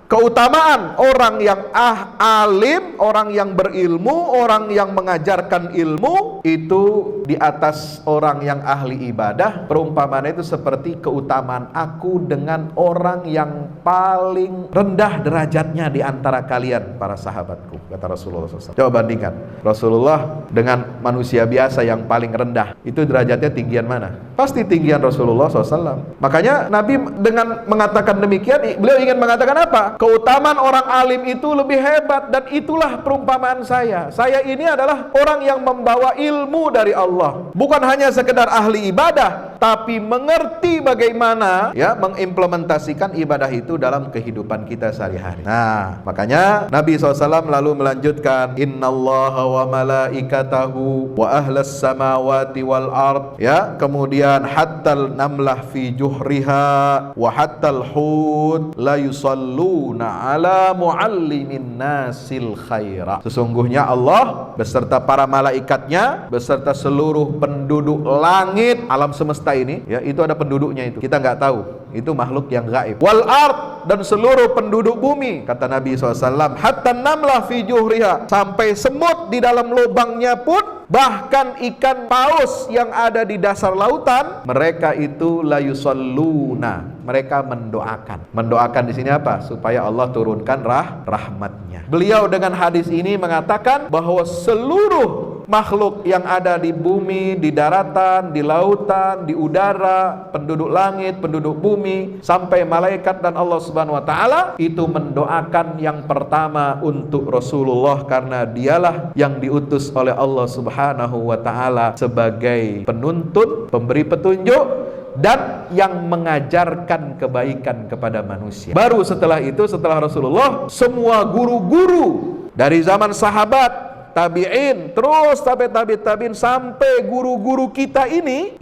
Keutamaan orang yang alim, orang yang berilmu, orang yang mengajarkan ilmu itu di atas orang yang ahli ibadah. Perumpamaan itu seperti keutamaan aku dengan orang yang paling rendah derajatnya di antara kalian para sahabatku, kata Rasulullah SAW. Coba bandingkan Rasulullah dengan manusia biasa yang paling rendah, itu derajatnya tinggian mana? Pasti tinggian Rasulullah SAW. Makanya Nabi dengan mengatakan demikian, beliau ingin mengatakan apa? Keutamaan orang alim itu lebih hebat, dan itulah perumpamaan saya. Saya ini adalah orang yang membawa ilmu dari Allah, bukan hanya sekedar ahli ibadah, tapi mengerti bagaimana mengimplementasikan ibadah itu dalam kehidupan kita sehari-hari. Nah, makanya Nabi SAW lalu melanjutkan, innallaha wa malaikatahu wa ahlas samawati wal ard, kemudian hattal namlah fi juhriha wa hattal hud la yusallu ala muallimin nasil khaira. Sesungguhnya Allah beserta para malaikatnya, beserta seluruh penduduk langit, alam semesta ini, itu ada penduduknya itu. Kita nggak tahu, itu makhluk yang gaib. Wal ard, dan seluruh penduduk bumi, kata Nabi SAW, hatta namlah fi juhriha, sampai semut di dalam lubangnya pun, bahkan ikan paus yang ada di dasar lautan, mereka itu la yusalluna, mereka mendoakan. Mendoakan di sini apa? Supaya Allah turunkan rahmatnya. Beliau dengan hadis ini mengatakan bahwa seluruh makhluk yang ada di bumi, di daratan, di lautan, di udara, penduduk langit, penduduk bumi, sampai malaikat dan Allah Subhanahu wa taala itu mendoakan yang pertama untuk Rasulullah, karena dialah yang diutus oleh Allah Subhanahu wa taala sebagai penuntun, pemberi petunjuk, dan yang mengajarkan kebaikan kepada manusia. Baru setelah itu, setelah Rasulullah, semua guru-guru dari zaman sahabat, tabi'in, terus tabi'in sampai guru-guru kita ini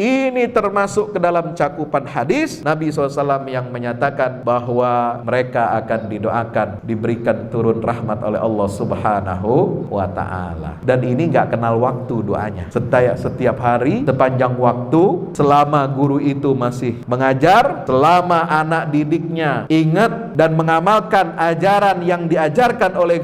termasuk ke dalam cakupan hadis Nabi SAW yang menyatakan bahwa mereka akan didoakan, diberikan turun rahmat oleh Allah Subhanahu wa ta'ala. Dan ini gak kenal waktu doanya. Setiap hari, sepanjang waktu, selama guru itu masih mengajar, selama anak didiknya ingat dan mengamalkan ajaran yang diajarkan oleh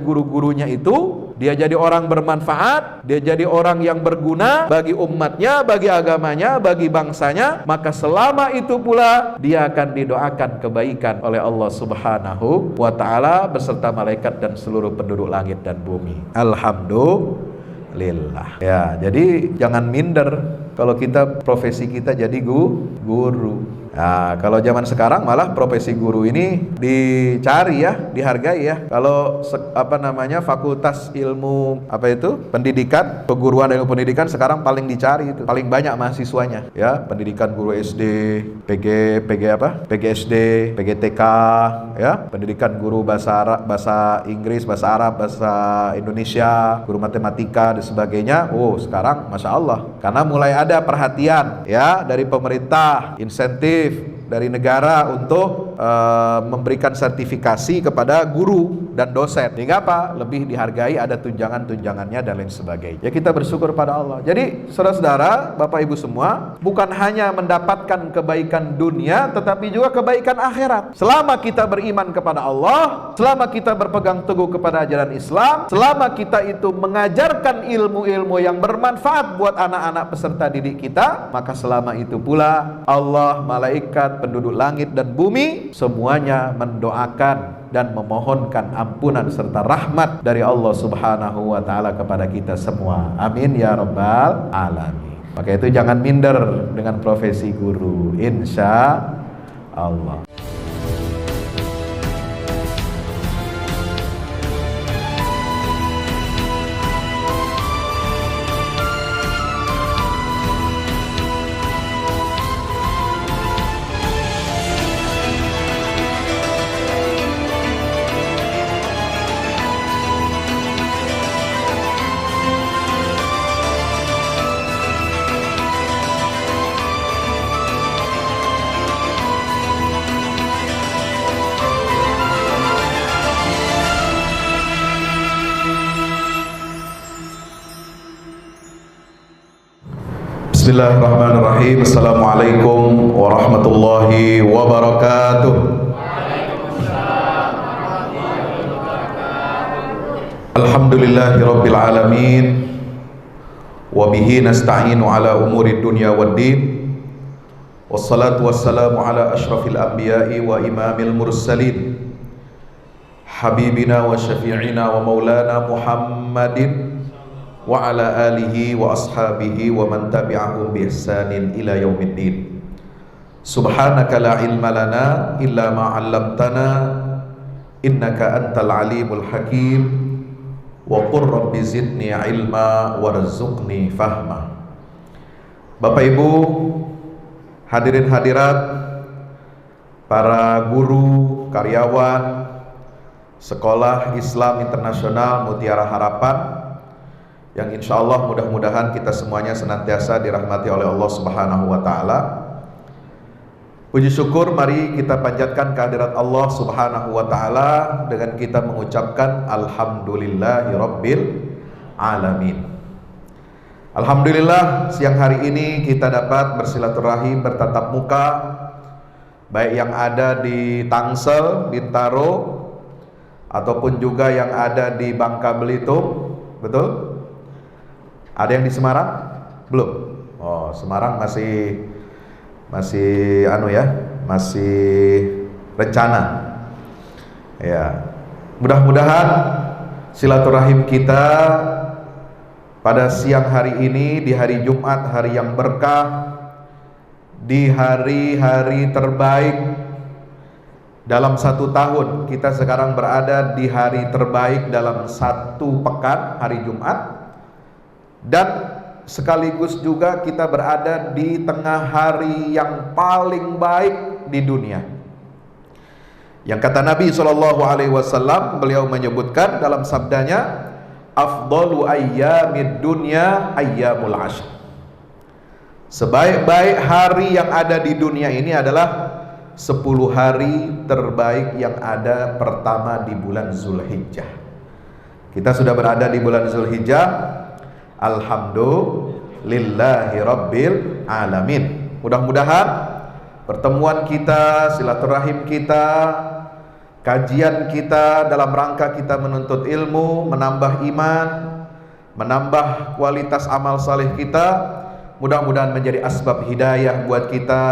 guru-gurunya itu, dia jadi orang bermanfaat, dia jadi orang yang berguna bagi umatnya, bagi agamanya, bagi bangsanya, maka selama itu pula dia akan didoakan kebaikan oleh Allah Subhanahu wa ta'ala beserta malaikat dan seluruh penduduk langit dan bumi. Alhamdulillah. Ya, jadi jangan minder kalau kita profesi kita jadi guru. Nah, kalau zaman sekarang malah profesi guru ini dicari dihargai ya. Kalau fakultas ilmu pendidikan, peguruan ilmu pendidikan sekarang paling dicari itu, paling banyak mahasiswanya ya. Pendidikan guru SD, PGSD, PGTK ya, pendidikan guru bahasa Inggris, bahasa Arab, bahasa Indonesia, guru matematika dan sebagainya. Sekarang Masya Allah, karena mulai ada perhatian ya dari pemerintah, insentif dari negara untuk memberikan sertifikasi kepada guru dan dosen, sehingga lebih dihargai, ada tunjangan-tunjangannya dan lain sebagainya. Ya, kita bersyukur pada Allah. Jadi saudara-saudara, Bapak Ibu semua, bukan hanya mendapatkan kebaikan dunia, tetapi juga kebaikan akhirat. Selama kita beriman kepada Allah, selama kita berpegang teguh kepada ajaran Islam, selama kita itu mengajarkan ilmu-ilmu yang bermanfaat buat anak-anak peserta didik kita, maka selama itu pula Allah, malaikat, penduduk langit dan bumi semuanya mendoakan dan memohonkan ampunan serta rahmat dari Allah Subhanahu wa ta'ala kepada kita semua. Amin ya rabbal alamin. Maka itu jangan minder dengan profesi guru, insya Allah. Bismillahirrahmanirrahim. Assalamualaikum warahmatullahi wabarakatuh. Alhamdulillahirabbil alamin wa bihi nasta'inu ala umuri dunya waddin wassalatu wassalamu ala asyrafil anbiya'i wa imamil mursalin habibina wa syafi'ina wa maulana Muhammadin wa ala alihi wa ashabihi wa man tabi'ahum bi ihsanin ila yaumiddin. Subhanaka la ilma lana illa ma 'allamtana innaka antal alimul hakim wa qur rabbi zidni ilma warzuqni fahma. Bapak Ibu hadirin hadirat, para guru, karyawan Sekolah Islam Internasional Mutiara Harapan yang insya Allah mudah-mudahan kita semuanya senantiasa dirahmati oleh Allah Subhanahu wa Ta'ala. Puji syukur mari kita panjatkan kehadirat Allah Subhanahu wa Ta'ala dengan kita mengucapkan Alhamdulillahirabbil alamin. Alhamdulillah siang hari ini kita dapat bersilaturahim, bertatap muka, baik yang ada di Tangsel, Bintaro, ataupun juga yang ada di Bangka Belitung. Betul? Ada yang di Semarang? Belum? Oh, Semarang masih rencana. Ya. Mudah-mudahan silaturahim kita pada siang hari ini, di hari Jumat, hari yang berkah, di hari-hari terbaik dalam satu tahun. Kita sekarang berada di hari terbaik dalam satu pekan, hari Jumat, dan sekaligus juga kita berada di tengah hari yang paling baik di dunia. Yang kata Nabi SAW, beliau menyebutkan dalam sabdanya, afdalu ayyamid dunya ayyamul ashr. Sebaik-baik hari yang ada di dunia ini adalah 10 hari terbaik yang ada pertama di bulan Zulhijjah. Kita sudah berada di bulan Zulhijjah. Alhamdulillahirabbil alamin. Mudah-mudahan pertemuan kita, silaturahim kita, kajian kita dalam rangka kita menuntut ilmu, menambah iman, menambah kualitas amal saleh kita, mudah-mudahan menjadi asbab hidayah buat kita,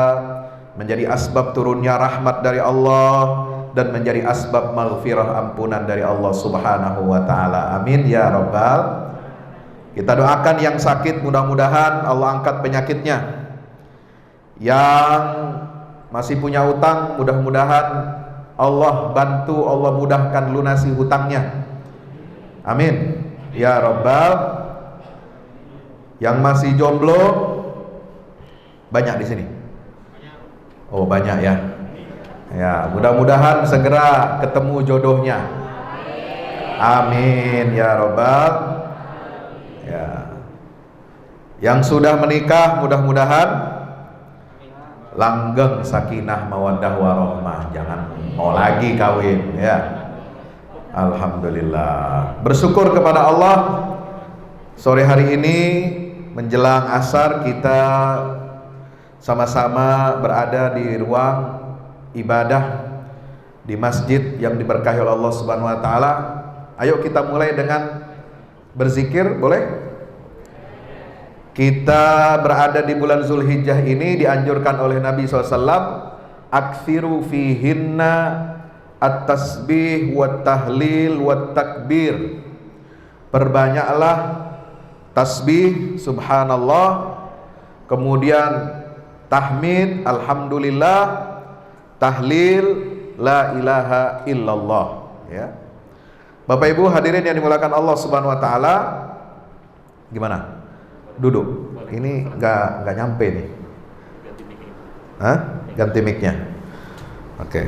menjadi asbab turunnya rahmat dari Allah, dan menjadi asbab maghfirah, ampunan dari Allah Subhanahu wa Ta'ala. Amin ya rabbal. Kita doakan yang sakit, mudah-mudahan Allah angkat penyakitnya. Yang masih punya utang, mudah-mudahan Allah bantu, Allah mudahkan lunasi hutangnya. Amin ya rabbal. Yang masih jomblo banyak di sini. Oh banyak ya. Ya, mudah-mudahan segera ketemu jodohnya. Amin ya rabbal. Ya. Yang sudah menikah mudah-mudahan langgeng sakinah mawaddah warahmah, jangan mau lagi kawin ya. Alhamdulillah. Bersyukur kepada Allah, sore hari ini menjelang asar kita sama-sama berada di ruang ibadah di masjid yang diberkahi oleh Allah Subhanahu wa Ta'ala. Ayo kita mulai dengan berzikir, boleh? Kita berada di bulan Zulhijjah ini dianjurkan oleh Nabi SAW, aktsiru fihinna at-tasbih wa tahlil wa takbir. Perbanyaklah tasbih subhanallah, kemudian tahmid alhamdulillah, tahlil la ilaha illallah ya. Bapak Ibu hadirin yang dimuliakan Allah Subhanahu wa Ta'ala, gimana? Duduk. Ini nggak nyampe nih. Hah? Ganti mic-nya. Oke.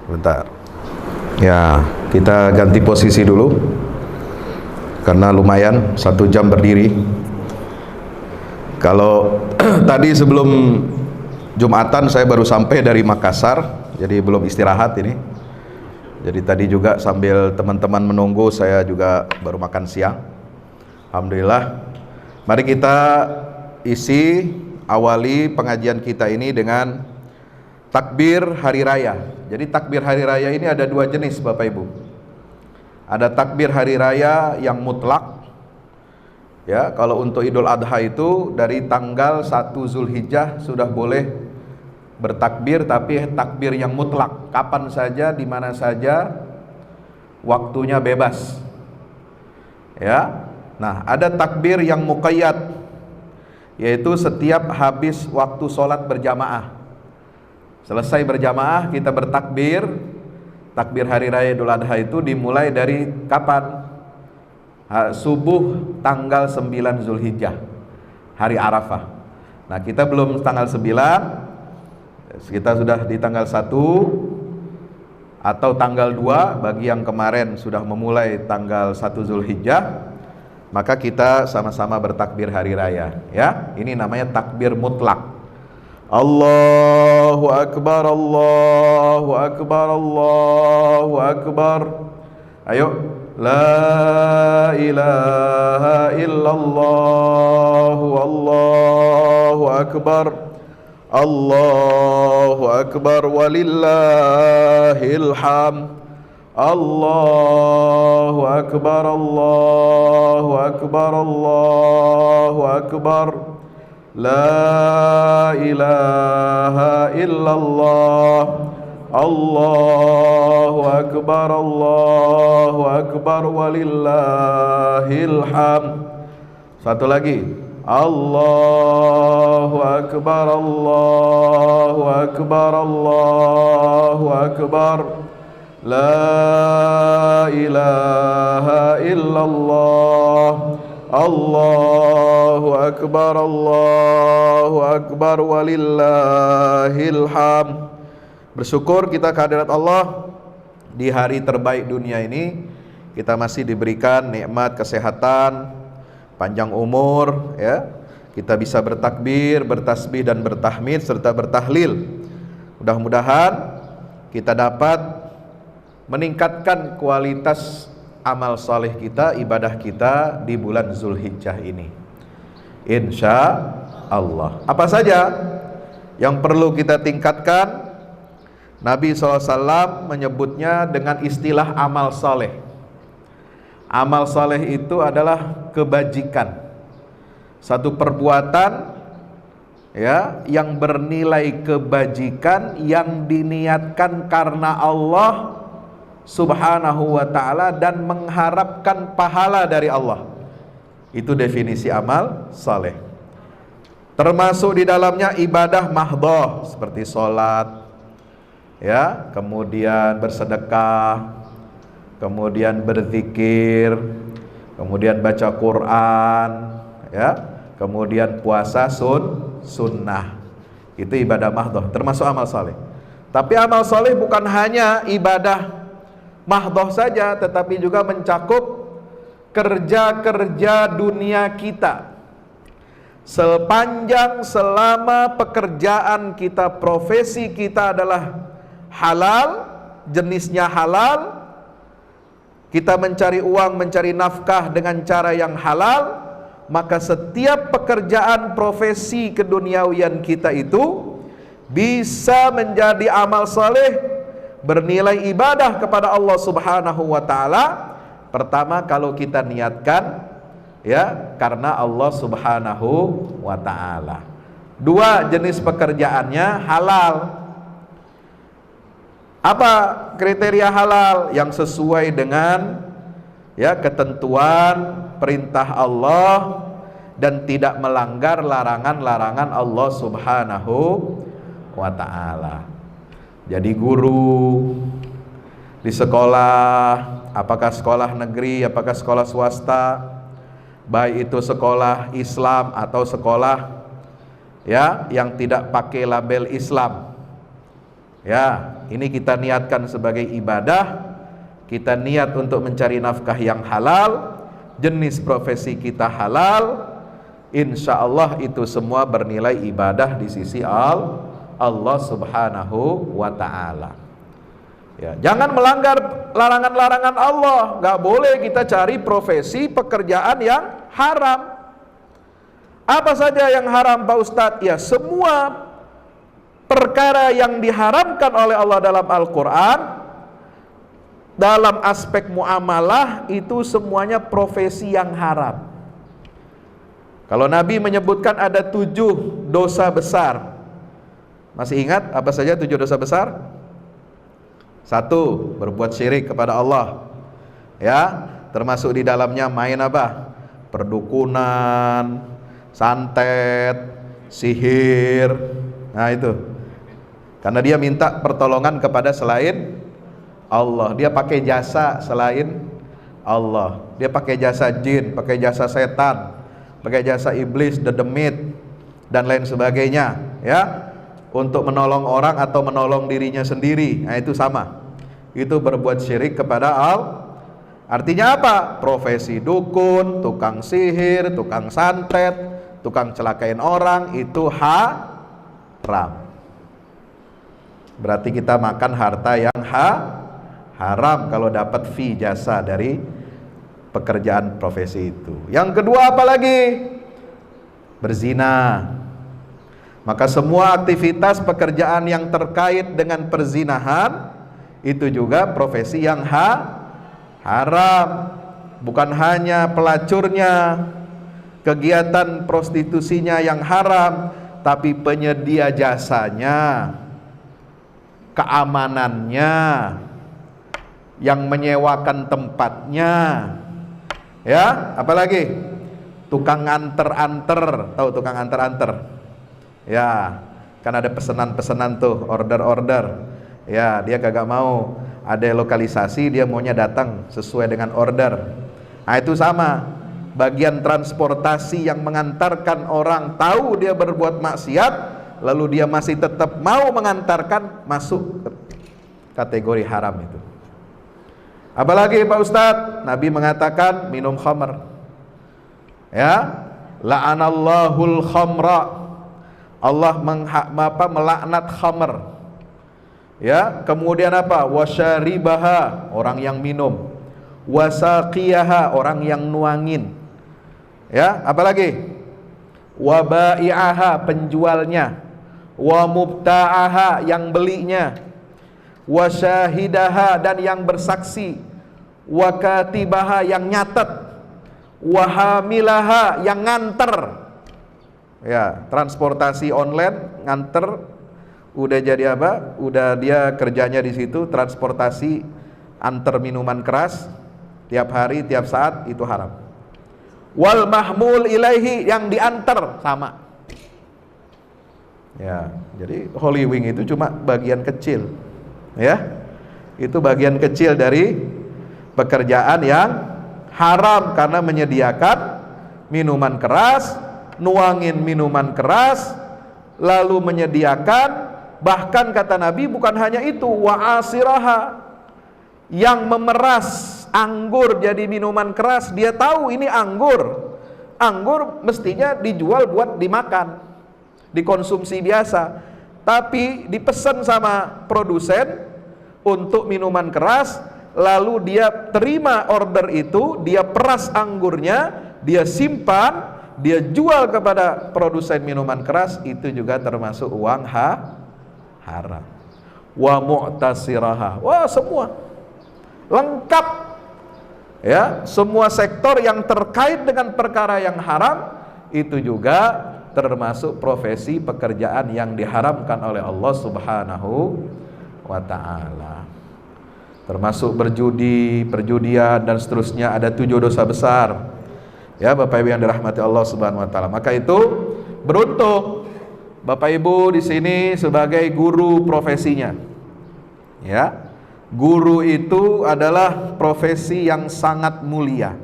Bentar. Ya, kita ganti posisi dulu. Karena lumayan 1 jam berdiri. Kalau tadi sebelum Jumatan saya baru sampai dari Makassar, jadi belum istirahat ini. Jadi tadi juga sambil teman-teman menunggu, saya juga baru makan siang. Alhamdulillah. Mari kita awali pengajian kita ini dengan takbir hari raya. Jadi takbir hari raya ini ada 2 jenis Bapak Ibu. Ada takbir hari raya yang mutlak. Ya, kalau untuk Idul Adha itu dari tanggal 1 Zulhijjah sudah boleh bertakbir, tapi takbir yang mutlak, kapan saja, di mana saja, waktunya bebas. Ya. Nah, ada takbir yang muqayyad, yaitu setiap habis waktu sholat berjamaah. Selesai berjamaah kita bertakbir. Takbir hari raya Idul Adha itu dimulai dari kapan? Subuh tanggal 9 Zulhijjah, hari Arafah. Nah, kita belum tanggal 9, kita sudah di tanggal 1 atau tanggal 2 bagi yang kemarin sudah memulai tanggal 1 Zulhijjah, maka kita sama-sama bertakbir hari raya, ya. Ini namanya takbir mutlak. Allahu Akbar, Allahu Akbar, Allahu Akbar. Ayo. La ilaha illallah, Allahu Akbar, Allahu Akbar, walillahil hamd. Allahu Akbar, Allahu Akbar, Allahu Akbar. La ilaha illallah, Allahu Akbar, Allahu Akbar, walillahil hamd. Satu lagi. Allahu Akbar, Allahu Akbar, Allahu Akbar. La ilaha illallah, Allahu Akbar, Allahu Akbar, walillahil hamd. Bersyukur kita kehadirat Allah di hari terbaik dunia ini, kita masih diberikan nikmat kesehatan, panjang umur, ya. Kita bisa bertakbir, bertasbih dan bertahmid serta bertahlil. Mudah-mudahan kita dapat meningkatkan kualitas amal saleh kita, ibadah kita di bulan Zulhijjah ini, insya Allah. Apa saja yang perlu kita tingkatkan? Nabi SAW menyebutnya dengan istilah amal saleh. Amal saleh itu adalah kebajikan, satu perbuatan, ya, yang bernilai kebajikan yang diniatkan karena Allah Subhanahu wa ta'ala dan mengharapkan pahala dari Allah. Itu definisi amal saleh. Termasuk di dalamnya ibadah mahdhah seperti sholat, ya, kemudian bersedekah, kemudian berzikir, kemudian baca Quran, ya, kemudian puasa sunnah. Itu ibadah mahdhah, termasuk amal saleh. Tapi amal saleh bukan hanya ibadah mahdhah saja, tetapi juga mencakup kerja-kerja dunia kita. Sepanjang selama pekerjaan kita, profesi kita adalah halal, jenisnya halal, kita mencari uang, mencari nafkah dengan cara yang halal, maka setiap pekerjaan profesi keduniawian kita itu bisa menjadi amal saleh, bernilai ibadah kepada Allah Subhanahu wa ta'ala. Pertama, kalau kita niatkan, ya, karena Allah Subhanahu wa ta'ala. Dua, jenis pekerjaannya halal. Apa kriteria halal? Yang sesuai dengan, ya, ketentuan perintah Allah dan tidak melanggar larangan-larangan Allah Subhanahu wa ta'ala. Jadi guru di sekolah, apakah sekolah negeri, apakah sekolah swasta, baik itu sekolah Islam atau sekolah, ya, yang tidak pakai label Islam, ya, ini kita niatkan sebagai ibadah. Kita niat untuk mencari nafkah yang halal, jenis profesi kita halal, insya Allah itu semua bernilai ibadah di sisi Allah Subhanahu wa ta'ala. Ya, jangan melanggar larangan-larangan Allah. Gak boleh kita cari profesi pekerjaan yang haram. Apa saja yang haram, Pak Ustadz? Ya, semua perkara yang diharamkan oleh Allah dalam Al-Quran dalam aspek muamalah itu semuanya profesi yang haram. Kalau Nabi menyebutkan ada 7 dosa besar, masih ingat apa saja 7 dosa besar? 1, berbuat syirik kepada Allah. Ya, termasuk di dalamnya main apa? Perdukunan, santet, sihir. Nah itu, karena dia minta pertolongan kepada selain Allah, dia pakai jasa selain Allah, dia pakai jasa jin, pakai jasa setan, pakai jasa iblis, dedemit, dan lain sebagainya, ya, untuk menolong orang atau menolong dirinya sendiri. Nah itu sama, itu berbuat syirik kepada Allah. Artinya apa? Profesi dukun, tukang sihir, tukang santet, tukang celakain orang, itu haram. Berarti kita makan harta yang haram kalau dapat fee jasa dari pekerjaan profesi itu. Yang kedua apa lagi? Berzina. Maka semua aktivitas pekerjaan yang terkait dengan perzinahan itu juga profesi yang haram. Bukan hanya pelacurnya, kegiatan prostitusinya yang haram, tapi penyedia jasanya, keamanannya, yang menyewakan tempatnya, ya, apalagi tukang anter-anter. Tahu tukang anter-anter? Ya, kan ada pesanan-pesanan tuh, order-order. Ya, dia kagak mau ada lokalisasi, dia maunya datang sesuai dengan order. Nah itu sama, bagian transportasi yang mengantarkan orang tahu dia berbuat maksiat, lalu dia masih tetap mau mengantarkan, masuk kategori haram itu. Apalagi Pak Ustadz, Nabi mengatakan minum khamr. Ya, la'anallahul khamra. Allah melaknat khamr. Ya, kemudian apa? Wasyaribaha, orang yang minum. Wasaqiyaha, orang yang nuangin. Ya, apalagi? Wabai'aha, penjualnya. Wa mubta'aha, yang belinya. Wa syahidaha, dan yang bersaksi. Wa katibaha, yang nyatet. Wa hamilaha, yang nganter. Ya, transportasi online, nganter, udah jadi apa? Udah dia kerjanya di situ, transportasi antar minuman keras tiap hari, tiap saat, itu haram. Wal mahmul ilaihi, yang diantar, sama. Ya, jadi Holy Wing itu cuma bagian kecil. Ya, itu bagian kecil dari pekerjaan yang haram, karena menyediakan minuman keras, nuangin minuman keras, lalu menyediakan, bahkan kata Nabi bukan hanya itu, wa asiraha, yang memeras anggur jadi minuman keras. Dia tahu ini anggur mestinya dijual buat dimakan, dikonsumsi biasa, tapi dipesan sama produsen untuk minuman keras, lalu dia terima order itu, dia peras anggurnya, dia simpan, dia jual kepada produsen minuman keras. Itu juga termasuk uang haram. Wa mu'tasiraha, wah semua lengkap, ya, semua sektor yang terkait dengan perkara yang haram itu juga termasuk profesi pekerjaan yang diharamkan oleh Allah Subhanahu wa ta'ala. Termasuk berjudi, perjudian, dan seterusnya. Ada 7 dosa besar, ya Bapak Ibu yang dirahmati Allah Subhanahu wa ta'ala. Maka itu beruntung Bapak Ibu di sini sebagai guru profesinya. Ya, guru itu adalah profesi yang sangat mulia.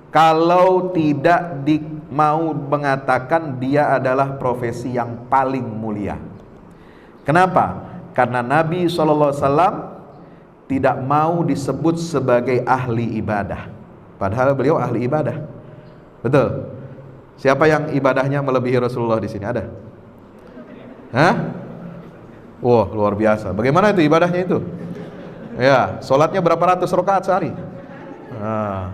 Kalau tidak mau mengatakan dia adalah profesi yang paling mulia. Kenapa? Karena Nabi SAW tidak mau disebut sebagai ahli ibadah, padahal beliau ahli ibadah. Betul? Siapa yang ibadahnya melebihi Rasulullah di sini? Ada? Hah? Wah, luar biasa. Bagaimana itu ibadahnya itu? Ya, sholatnya berapa ratus rakaat sehari? Nah,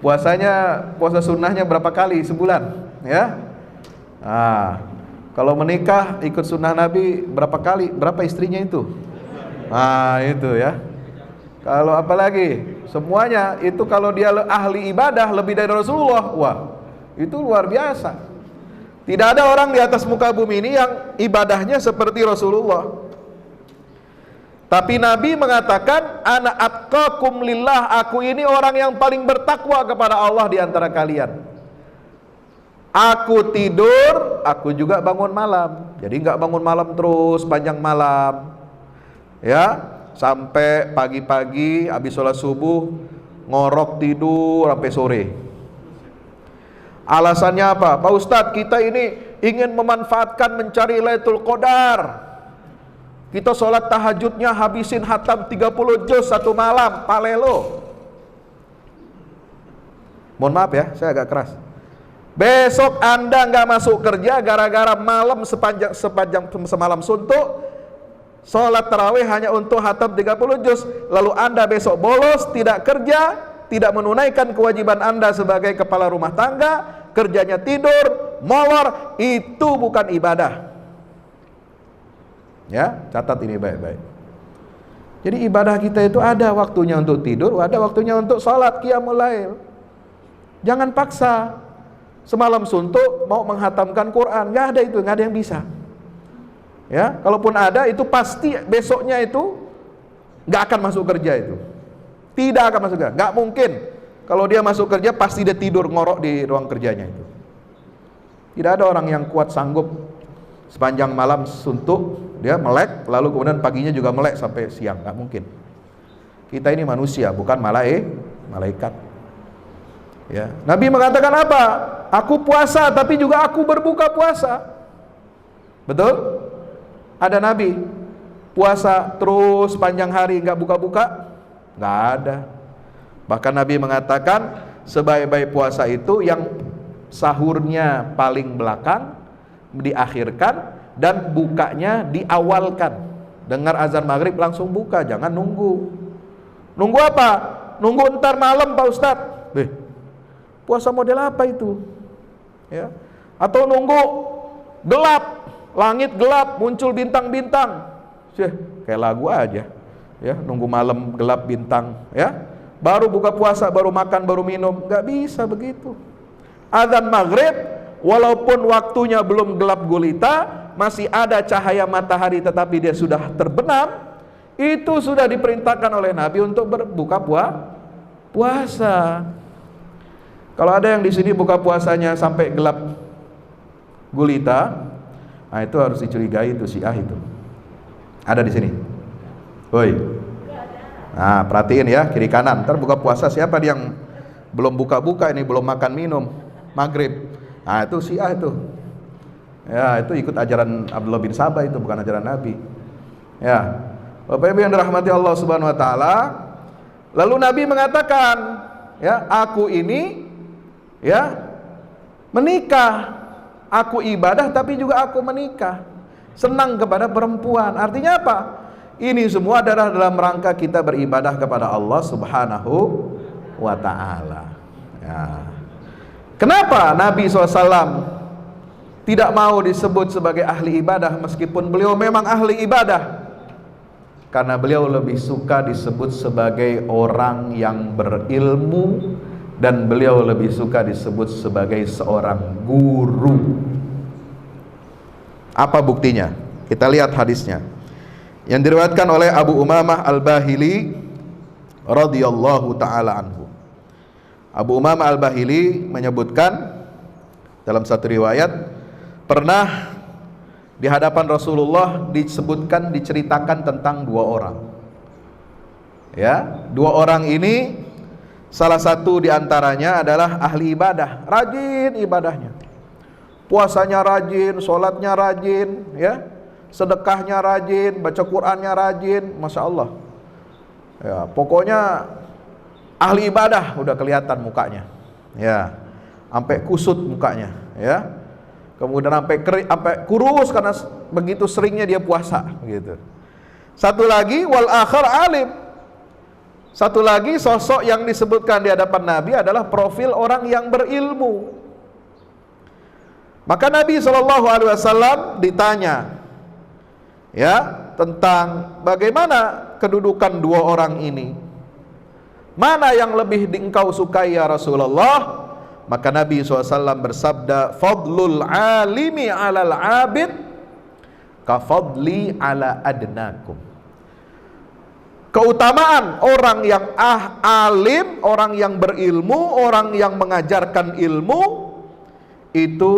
puasa sunnahnya berapa kali sebulan? Ya. Nah, kalau menikah ikut sunnah Nabi berapa kali? Berapa istrinya itu? Nah, itu ya. Kalau apalagi semuanya itu, kalau dia ahli ibadah lebih dari Rasulullah, wah itu luar biasa. Tidak ada orang di atas muka bumi ini yang ibadahnya seperti Rasulullah. Tapi Nabi mengatakan, ana atqakum lillah, aku ini orang yang paling bertakwa kepada Allah di antara kalian. Aku tidur, aku juga bangun malam. Jadi nggak bangun malam terus panjang malam, ya, sampai pagi-pagi habis sholat subuh ngorok tidur sampai sore. Alasannya apa? Pak Ustadz, kita ini ingin memanfaatkan mencari Lailatul Qadar. Kita sholat tahajudnya habisin hatam 30 juz satu malam, palelo. Mohon maaf ya, saya agak keras. Besok Anda nggak masuk kerja gara-gara malam sepanjang semalam suntuk, sholat tarawih hanya untuk hatam 30 juz. Lalu Anda besok bolos, tidak kerja, tidak menunaikan kewajiban Anda sebagai kepala rumah tangga, kerjanya tidur, molor, itu bukan ibadah. Ya, catat ini baik-baik. Jadi ibadah kita itu ada waktunya untuk tidur, ada waktunya untuk sholat qiyamul lail. Jangan paksa. Semalam suntuk mau menghatamkan Quran, nggak ada itu, nggak ada yang bisa. Ya, kalaupun ada itu pasti besoknya itu nggak akan masuk kerja itu. Tidak akan masuk kerja, nggak mungkin. Kalau dia masuk kerja pasti dia tidur ngorok di ruang kerjanya itu. Tidak ada orang yang kuat sanggup sepanjang malam suntuk, dia melek, lalu kemudian paginya juga melek sampai siang, nggak mungkin. Kita ini manusia, bukan malaikat. Ya. Nabi mengatakan apa? Aku puasa, tapi juga aku berbuka puasa. Betul? Ada Nabi puasa terus panjang hari nggak buka-buka? Nggak ada. Bahkan Nabi mengatakan sebaik-baik puasa itu yang sahurnya paling belakang, diakhirkan, dan bukanya diawalkan. Dengar azan maghrib langsung buka, jangan nunggu. Nunggu apa? Nunggu ntar malam Pak Ustadz. Puasa model apa itu? Ya. Atau nunggu gelap, langit gelap, muncul bintang-bintang. Kayak lagu aja. Ya, nunggu malam gelap bintang, ya. Baru buka puasa, baru makan, baru minum. Gak bisa begitu. Azan maghrib, walaupun waktunya belum gelap gulita, masih ada cahaya matahari tetapi dia sudah terbenam, itu sudah diperintahkan oleh Nabi untuk berbuka puasa. Kalau ada yang di sini buka puasanya sampai gelap gulita, nah itu harus dicurigai, itu Syiah itu. Ada di sini. Woi. Nah, perhatiin ya kiri kanan. Ntar buka puasa siapa yang belum buka-buka ini, belum makan minum maghrib. Nah, itu Syiah itu. Ya, itu ikut ajaran Abdullah bin Sabah, itu bukan ajaran Nabi. Ya. Bapak Ibu yang dirahmati Allah Subhanahu wa taala. Lalu Nabi mengatakan, ya, aku ini ya menikah, aku ibadah tapi juga aku menikah, senang kepada perempuan. Artinya apa? Ini semua adalah dalam rangka kita beribadah kepada Allah Subhanahu wa ta'ala. Ya. Kenapa Nabi SAW tidak mau disebut sebagai ahli ibadah meskipun beliau memang ahli ibadah? Karena beliau lebih suka disebut sebagai orang yang berilmu, dan beliau lebih suka disebut sebagai seorang guru. Apa buktinya? Kita lihat hadisnya yang diriwayatkan oleh Abu Umamah Al-Bahili radhiyallahu taala anhu. Abu Umamah Al-Bahili menyebutkan dalam satu riwayat, pernah di hadapan Rasulullah diceritakan tentang dua orang. Ya, dua orang ini salah satu diantaranya adalah ahli ibadah, rajin ibadahnya, puasanya rajin, sholatnya rajin, ya, sedekahnya rajin, baca Qurannya rajin, masya Allah. Ya, pokoknya ahli ibadah, udah kelihatan mukanya, ya, sampai kusut mukanya, ya, kemudian sampai kurus karena begitu seringnya dia puasa, gitu. Satu lagi, wal akhar alim. Satu lagi sosok yang disebutkan di hadapan Nabi adalah profil orang yang berilmu. Maka Nabi SAW ditanya, ya, tentang bagaimana kedudukan dua orang ini. Mana yang lebih engkau sukai ya Rasulullah? Maka Nabi SAW bersabda, fadlul alimi alal abid kafadli ala adnakum. Keutamaan orang yang alim, orang yang berilmu, orang yang mengajarkan ilmu itu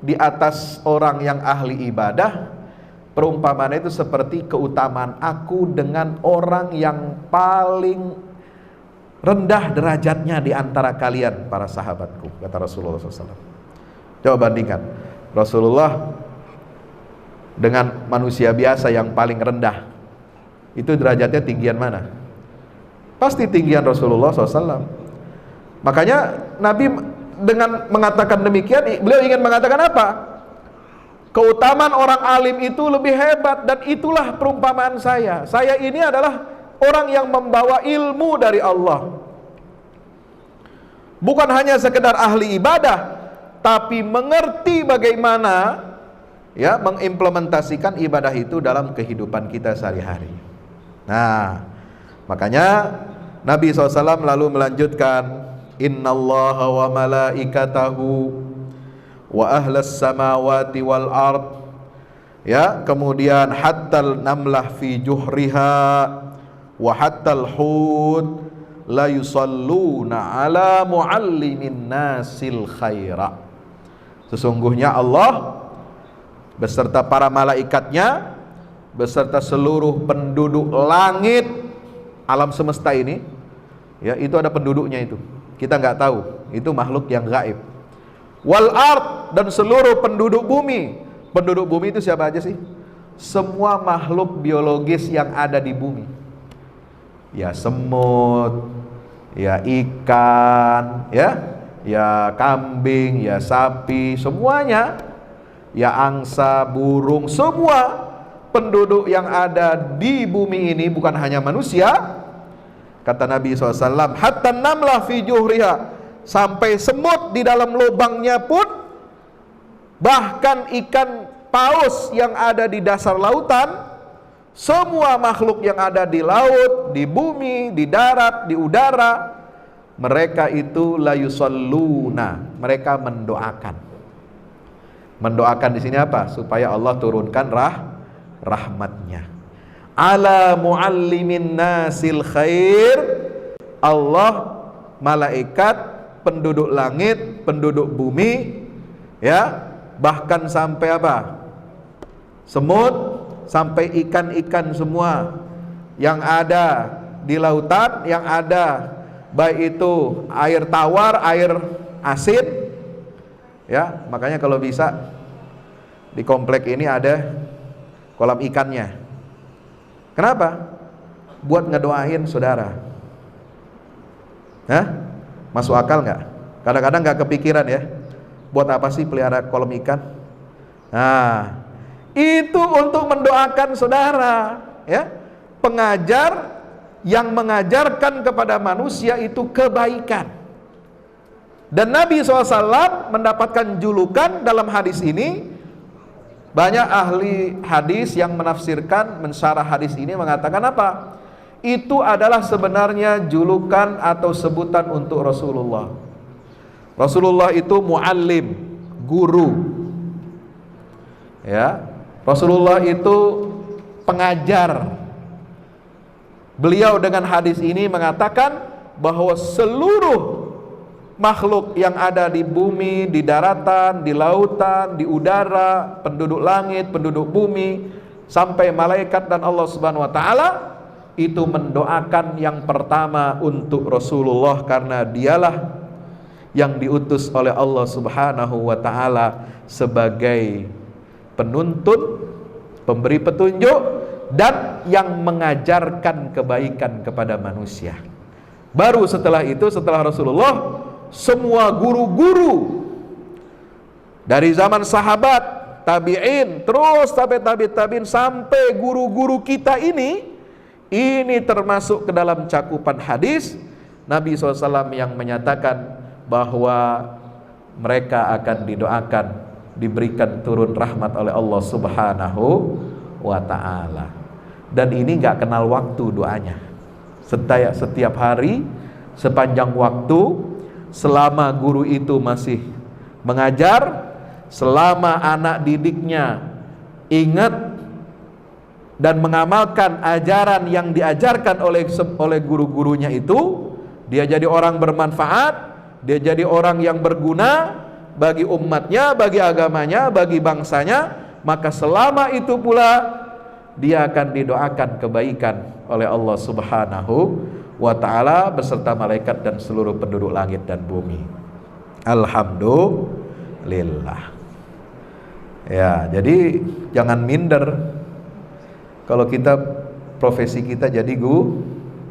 di atas orang yang ahli ibadah. Perumpamaan itu seperti keutamaan aku dengan orang yang paling rendah derajatnya di antara kalian para sahabatku, kata Rasulullah SAW. Coba bandingkan Rasulullah dengan manusia biasa yang paling rendah, itu derajatnya tinggian mana? Pasti tinggian Rasulullah SAW. Makanya Nabi dengan mengatakan demikian, beliau ingin mengatakan apa? Keutamaan orang alim itu lebih hebat, dan itulah perumpamaan saya. Saya ini adalah orang yang membawa ilmu dari Allah. Bukan hanya sekedar ahli ibadah, tapi mengerti bagaimana ya mengimplementasikan ibadah itu dalam kehidupan kita sehari-hari. Nah, makanya Nabi SAW lalu melanjutkan, innallaha wa malaikatahu wa ahlas samawati wal ard, ya, kemudian hattal namlah fi juhriha wa hattal hud la yusalluna ala muallimin nasil khaira. Sesungguhnya Allah beserta para malaikatnya, beserta seluruh penduduk langit, alam semesta ini, ya, itu ada penduduknya itu. Kita nggak tahu, itu makhluk yang gaib. Wal ard, dan seluruh penduduk bumi. Penduduk bumi itu siapa aja sih? Semua makhluk biologis yang ada di bumi. Ya semut, ya ikan, ya kambing, ya sapi, semuanya. Ya angsa, burung, semua penduduk yang ada di bumi ini, bukan hanya manusia. Kata Nabi SAW, hatta namlah fi juhriha, sampai semut di dalam lubangnya pun, bahkan ikan paus yang ada di dasar lautan, semua makhluk yang ada di laut, di bumi, di darat, di udara, mereka itu la yusalluna, mereka mendoakan. Mendoakan di sini apa? Supaya Allah turunkan rahmatnya. Ala muallimin nasil khair, Allah, malaikat, penduduk langit, penduduk bumi, ya, bahkan sampai apa? Semut, sampai ikan-ikan semua yang ada di lautan, yang ada baik itu air tawar, air asin, ya, makanya kalau bisa di komplek ini ada kolam ikannya. Kenapa? Buat ngedoain saudara. Hah? Masuk akal nggak? Kadang-kadang nggak kepikiran ya. Buat apa sih pelihara kolam ikan? Nah, itu untuk mendoakan saudara, ya. Pengajar yang mengajarkan kepada manusia itu kebaikan. Dan Nabi SAW mendapatkan julukan dalam hadis ini. Banyak ahli hadis yang menafsirkan, mensyarah hadis ini mengatakan apa? Itu adalah sebenarnya julukan atau sebutan untuk Rasulullah. Rasulullah itu muallim, guru. Ya, Rasulullah itu pengajar. Beliau dengan hadis ini mengatakan bahwa seluruh makhluk yang ada di bumi, di daratan, di lautan, di udara, penduduk langit, penduduk bumi, sampai malaikat dan Allah Subhanahu wa taala, itu mendoakan yang pertama untuk Rasulullah, karena dialah yang diutus oleh Allah Subhanahu wa taala sebagai penuntun, pemberi petunjuk, dan yang mengajarkan kebaikan kepada manusia. Baru setelah itu, setelah Rasulullah, semua guru-guru dari zaman sahabat, tabi'in, terus sampai tabi'in, sampai guru-guru kita ini termasuk ke dalam cakupan hadis Nabi SAW yang menyatakan bahwa mereka akan didoakan, diberikan turun rahmat oleh Allah Subhanahu wa ta'ala. Dan ini gak kenal waktu doanya. setiap hari, sepanjang waktu, selama guru itu masih mengajar, selama anak didiknya ingat dan mengamalkan ajaran yang diajarkan oleh guru-gurunya itu, dia jadi orang bermanfaat, dia jadi orang yang berguna bagi umatnya, bagi agamanya, bagi bangsanya, maka selama itu pula dia akan didoakan kebaikan oleh Allah Subhanahu wa ta'ala beserta malaikat dan seluruh penduduk langit dan bumi. Alhamdulillah. Ya, jadi jangan minder kalau kita profesi kita jadi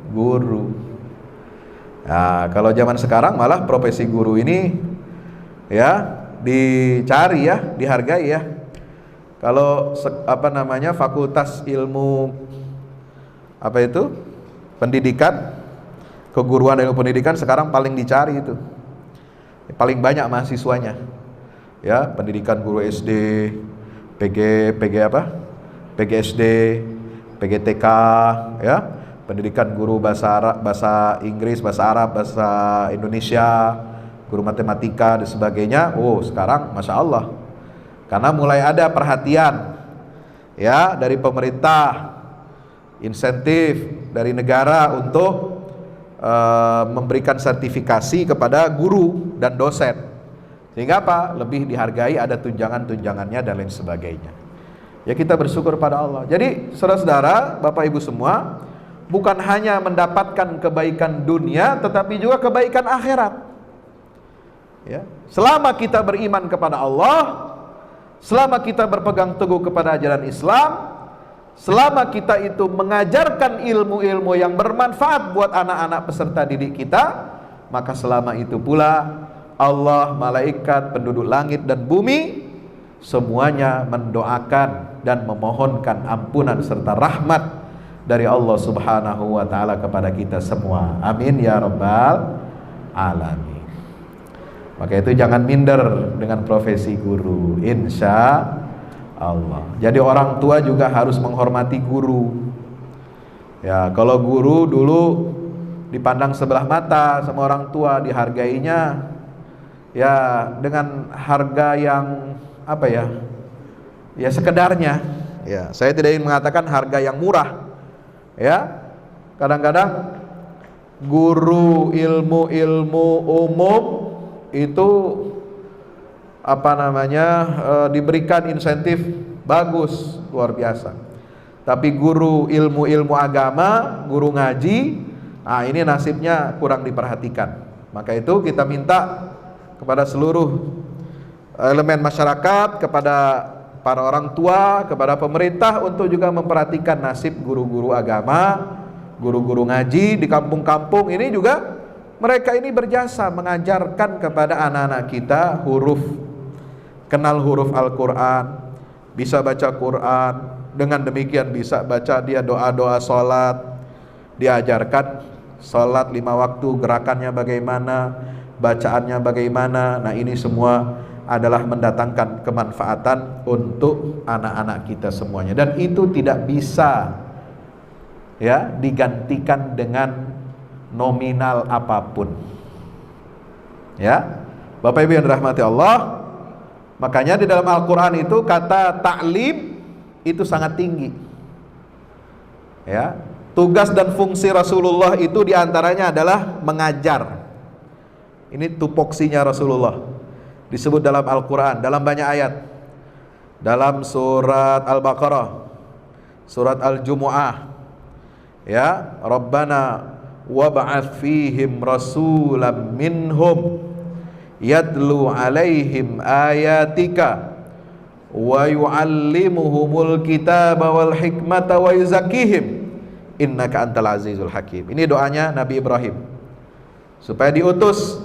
guru. Nah, kalau zaman sekarang malah profesi guru ini ya dicari ya, dihargai ya. Kalau fakultas ilmu pendidikan, keguruan dan ilmu pendidikan sekarang paling dicari itu, paling banyak mahasiswanya ya. Pendidikan guru SD, PGSD, PGTK ya, pendidikan guru bahasa Inggris, bahasa Arab, bahasa Indonesia, guru matematika dan sebagainya. Oh, sekarang Masya Allah, karena mulai ada perhatian ya dari pemerintah, insentif dari negara untuk memberikan sertifikasi kepada guru dan dosen, sehingga apa? Lebih dihargai, ada tunjangan-tunjangannya dan lain sebagainya. Ya, kita bersyukur pada Allah. Jadi saudara-saudara, Bapak Ibu semua, bukan hanya mendapatkan kebaikan dunia, tetapi juga kebaikan akhirat. Ya, selama kita beriman kepada Allah, selama kita berpegang teguh kepada ajaran Islam, selama kita itu mengajarkan ilmu-ilmu yang bermanfaat buat anak-anak peserta didik kita, maka selama itu pula Allah, malaikat, penduduk langit dan bumi semuanya mendoakan dan memohonkan ampunan serta rahmat dari Allah Subhanahu wa ta'ala kepada kita semua. Amin ya rabbal alamin. Maka itu jangan minder dengan profesi guru, insya Allah. Jadi orang tua juga harus menghormati guru. Ya, kalau guru dulu dipandang sebelah mata sama orang tua, dihargainya ya dengan harga yang ya sekedarnya. Ya, saya tidak ingin mengatakan harga yang murah. Ya, kadang-kadang guru ilmu umum itu diberikan insentif bagus, luar biasa. Tapi guru ilmu agama, guru ngaji, ini nasibnya kurang diperhatikan. Maka itu kita minta kepada seluruh elemen masyarakat, kepada para orang tua, kepada pemerintah untuk juga memperhatikan nasib guru-guru agama, guru-guru ngaji di kampung-kampung ini juga. Mereka ini berjasa mengajarkan kepada anak-anak kita kenal huruf Al-Quran, bisa baca Quran, dengan demikian bisa baca dia doa-doa sholat, diajarkan sholat 5 waktu, gerakannya bagaimana, bacaannya bagaimana. Nah, ini semua adalah mendatangkan kemanfaatan untuk anak-anak kita semuanya, dan itu tidak bisa ya digantikan dengan nominal apapun. Ya, Bapak Ibu yang dirahmati Allah, makanya di dalam Al-Quran itu kata ta'lim itu sangat tinggi. Ya, tugas dan fungsi Rasulullah itu diantaranya adalah mengajar. Ini tupoksinya Rasulullah, disebut dalam Al-Quran dalam banyak ayat. Dalam surat Al-Baqarah, surat Al-Jumu'ah, ya, Rabbana wab'ats fihim rasulam minhum yatlu alaihim ayatika wa yu'allimuhumul kitaba wal hikmata wa yuzakkihim innaka antal azizul hakim. Ini doanya Nabi Ibrahim, supaya diutus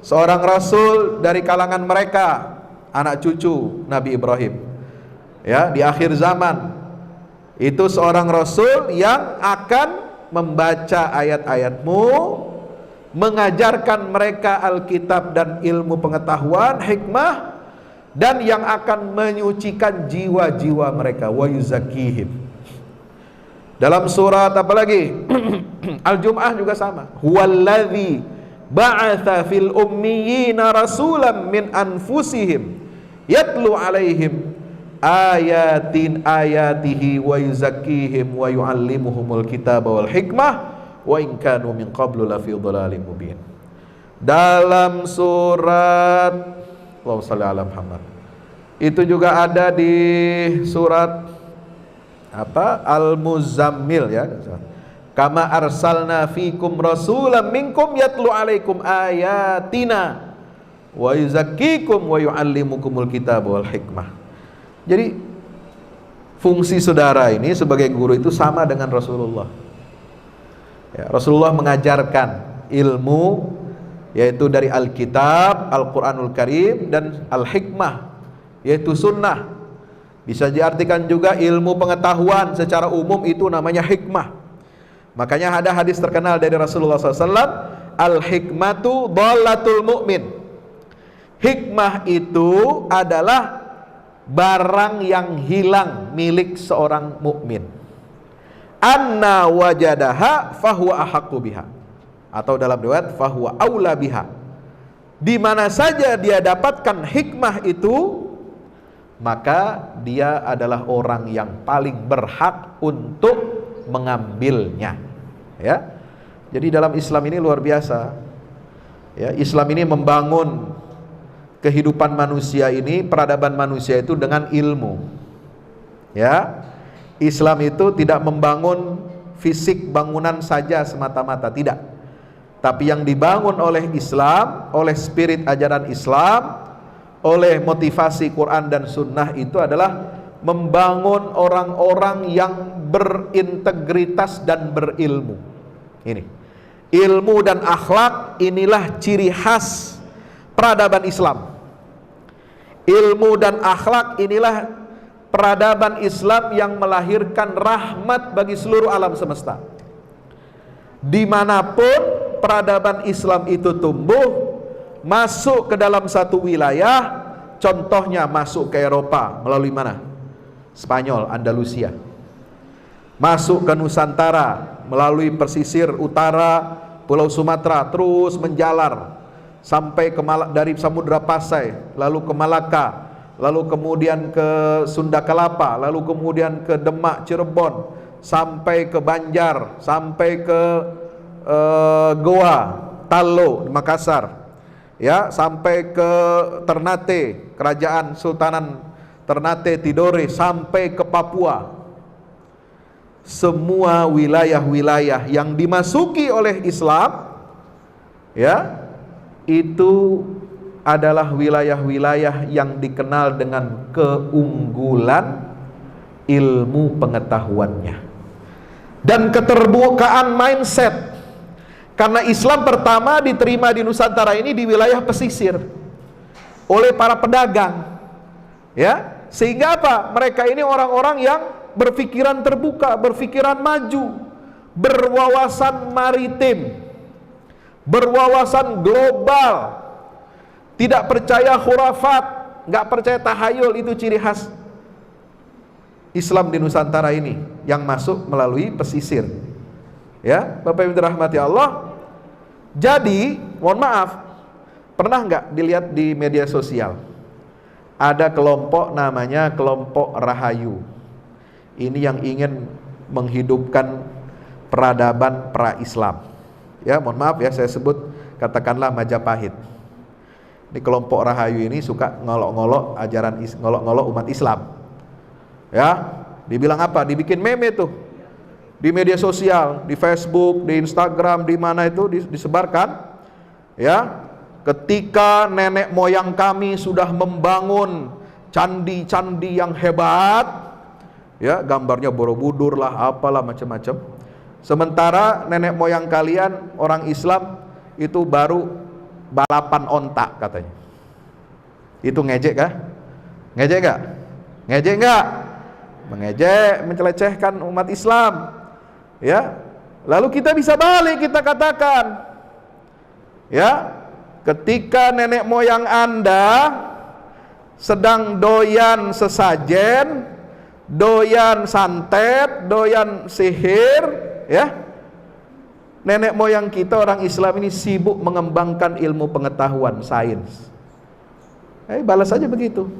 seorang rasul dari kalangan mereka, anak cucu Nabi Ibrahim. Ya, di akhir zaman itu seorang rasul yang akan membaca ayat-ayatmu, mengajarkan mereka Alkitab dan ilmu pengetahuan, hikmah, dan yang akan menyucikan jiwa-jiwa mereka, wa yuzakkihim. Dalam surat apa lagi? Al-Jum'ah juga sama. Huwallazi ba'atha fil ummiyina rasulan min anfusihim yatlu alaihim ayatihi wa yuzakkihim wa yu'allimuhumul kitaba wal hikmah wa in kanu min qablu lafi dhalalin mubin. Dalam surat Allahumma shalli ala Muhammad. Itu juga ada di surat Al-Muzammil ya. Kama arsalna fikum rasulan minkum yatlu alaikum ayatina wa yuzakkikum wa yuallimukumul kitaba wal hikmah. Jadi fungsi saudara ini sebagai guru itu sama dengan Rasulullah ya, Rasulullah mengajarkan ilmu yaitu dari Alkitab, Al-Quranul Karim, dan Al-Hikmah yaitu sunnah. Bisa diartikan juga ilmu pengetahuan secara umum, itu namanya hikmah. Makanya ada hadis terkenal dari Rasulullah SAW, al-hikmatu dhalatul mu'min. Hikmah itu adalah barang yang hilang milik seorang mukmin. Anna wajadaha fahuwa ahaqqu biha, atau dalam riwayat fahuwa aula biha. Di mana saja dia dapatkan hikmah itu, maka dia adalah orang yang paling berhak untuk mengambilnya ya. Jadi dalam Islam ini luar biasa ya. Islam ini membangun kehidupan manusia ini, peradaban manusia itu dengan ilmu ya. Islam itu tidak membangun fisik bangunan saja semata-mata, tidak. Tapi yang dibangun oleh Islam, oleh spirit ajaran Islam, oleh motivasi Quran dan Sunnah itu adalah membangun orang-orang yang berintegritas dan berilmu. Ini ilmu dan akhlak, inilah ciri khas peradaban Islam. Ilmu dan akhlak inilah peradaban Islam yang melahirkan rahmat bagi seluruh alam semesta. Dimanapun peradaban Islam itu tumbuh, masuk ke dalam satu wilayah, contohnya masuk ke Eropa melalui mana? Spanyol, Andalusia. Masuk ke Nusantara melalui pesisir utara Pulau Sumatera, terus menjalar sampai ke dari Samudra Pasai, lalu ke Malaka, lalu kemudian ke Sunda Kelapa, lalu kemudian ke Demak, Cirebon, sampai ke Banjar, sampai ke Goa, Talo, Makassar. Ya, sampai ke Ternate, kerajaan Sultanan Ternate Tidore, sampai ke Papua. Semua wilayah-wilayah yang dimasuki oleh Islam ya, itu adalah wilayah-wilayah yang dikenal dengan keunggulan ilmu pengetahuannya dan keterbukaan mindset. Karena Islam pertama diterima di Nusantara ini di wilayah pesisir oleh para pedagang ya, sehingga apa? Mereka ini orang-orang yang berpikiran terbuka, berpikiran maju, berwawasan maritim, berwawasan global, tidak percaya khurafat, nggak percaya tahayul. Itu ciri khas Islam di Nusantara ini yang masuk melalui pesisir ya, Bapak Ibu dirahmati Allah. Jadi, mohon maaf, pernah nggak dilihat di media sosial ada kelompok namanya kelompok Rahayu. Ini yang ingin menghidupkan peradaban pra-Islam ya, mohon maaf ya, saya sebut katakanlah Majapahit. Ini kelompok Rahayu ini suka ngolok-ngolok ajaran, ngolok-ngolok umat Islam ya. Dibilang apa? Dibikin meme tuh di media sosial, di Facebook, di Instagram, di mana itu disebarkan ya. Ketika nenek moyang kami sudah membangun candi-candi yang hebat ya, gambarnya Borobudur lah, apalah macam-macam. Sementara nenek moyang kalian orang Islam itu baru balapan ontak katanya. Itu ngejek kah? Ngejek gak? Ngejek gak? Mengejek, mencelecehkan umat Islam ya. Lalu kita bisa balik, kita katakan ya, ketika nenek moyang Anda sedang doyan sesajen, doyan santet, doyan sihir, ya. Nenek moyang kita orang Islam ini sibuk mengembangkan ilmu pengetahuan sains. Balas saja begitu.